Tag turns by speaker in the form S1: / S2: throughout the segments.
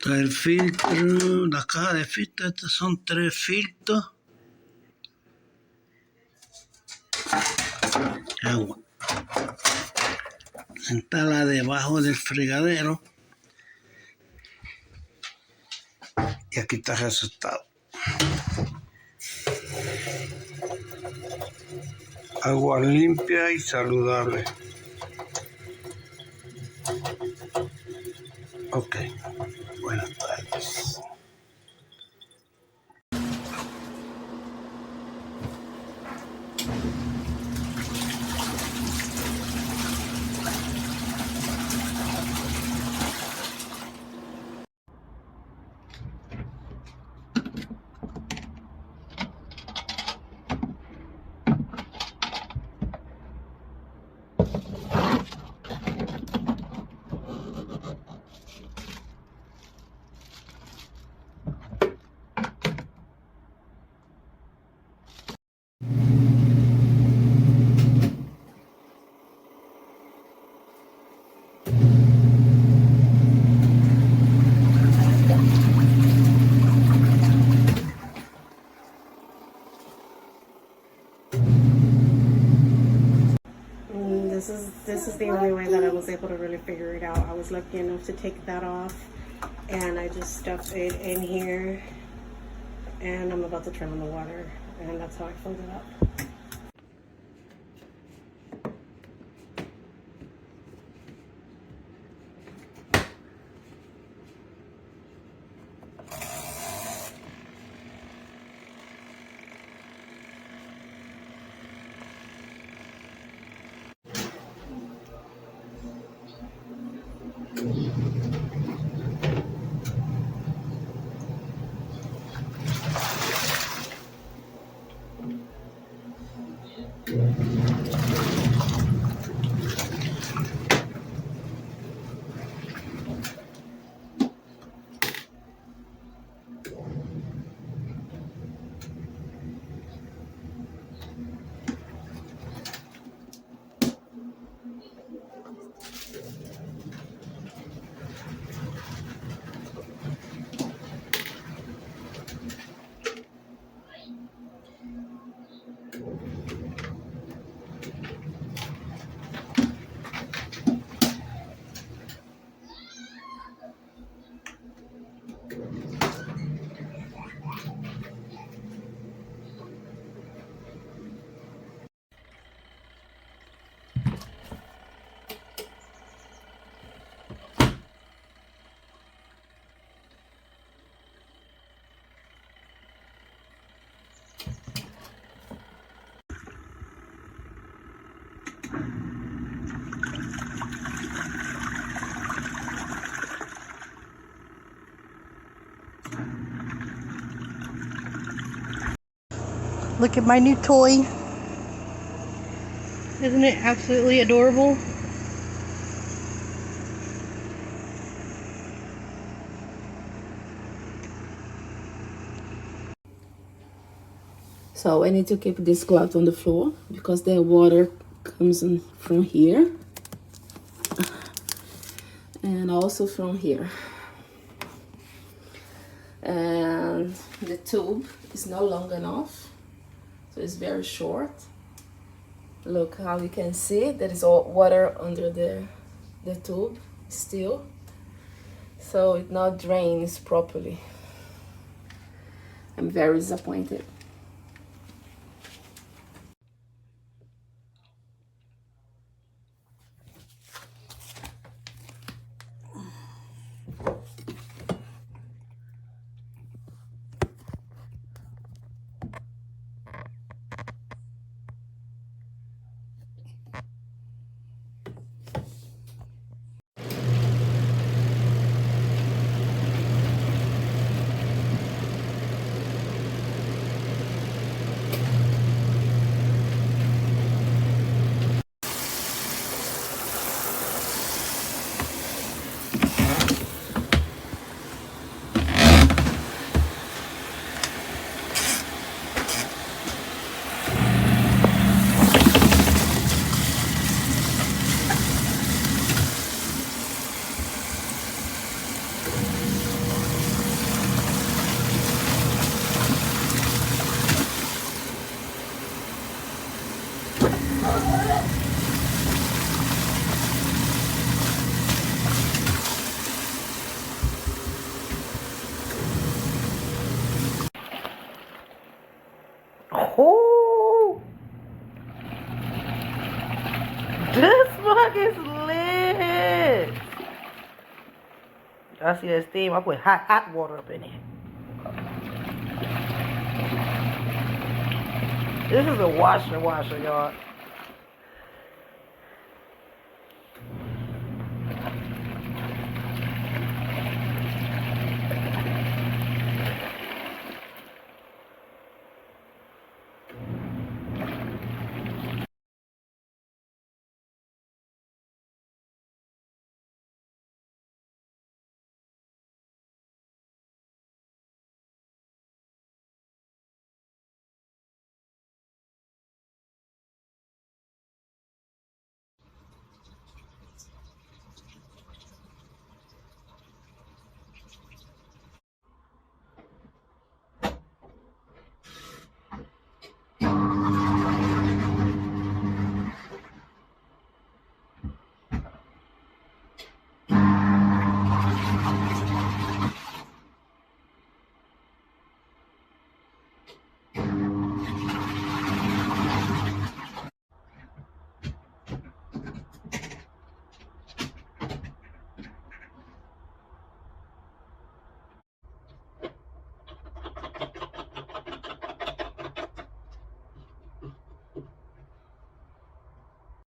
S1: Está el filtro, la caja de filtros. Estos son 3 filtros. Agua. Se instala debajo del fregadero. Y aquí está el resultado. Agua limpia y saludable. Ok, buenas tardes.
S2: This is the only way that I was able to really figure it out. I was lucky enough to take that off, and I just stuffed it in here, and I'm about to turn on the water, and that's how I filled it up. Look at my new toy. Isn't it absolutely adorable?
S3: So I need to keep this cloth on the floor because the water comes in from here and also from here. And the tube is not long enough, so it's very short. Look how you can see there is all water under the tube still, so it not drains properly. I'm very disappointed.
S4: I see that steam. I put hot water up in it. This is a washer, y'all.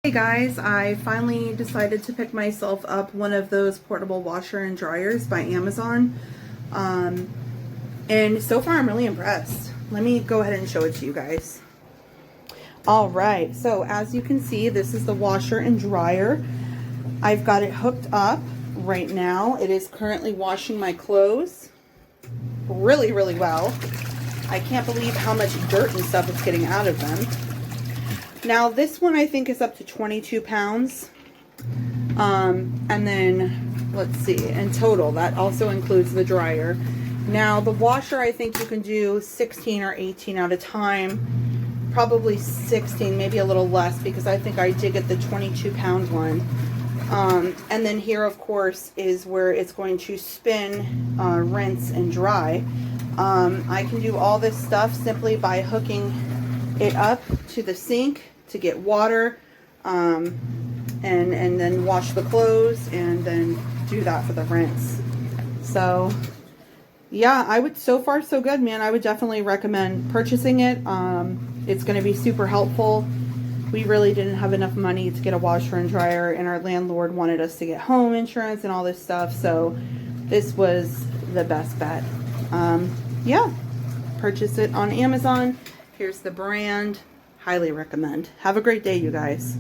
S2: Hey guys, I finally decided to pick myself up one of those portable washer and dryers by Amazon. And so far I'm really impressed. Let me go ahead and show it to you guys. Alright, so as you can see, this is the washer and dryer. I've got it hooked up right now. It is currently washing my clothes really, really well. I can't believe how much dirt and stuff it's getting out of them. Now this one I think is up to 22 pounds. And then, let's see, in total, that also includes the dryer. Now the washer, I think you can do 16 or 18 at a time. Probably 16, maybe a little less, because I think I did get the 22-pound one. And then here, of course, is where it's going to spin, rinse, and dry. I can do all this stuff simply by hooking it up to the sink to get water, and then wash the clothes, and then do that for the rinse. So yeah, I would, so far so good, man. I would definitely recommend purchasing it. It's going to be super helpful. We really didn't have enough money to get a washer and dryer, and our landlord wanted us to get home insurance and all this stuff, so this was the best bet. Yeah, purchase it on Amazon. Here's the brand. Highly recommend. Have a great day, you guys.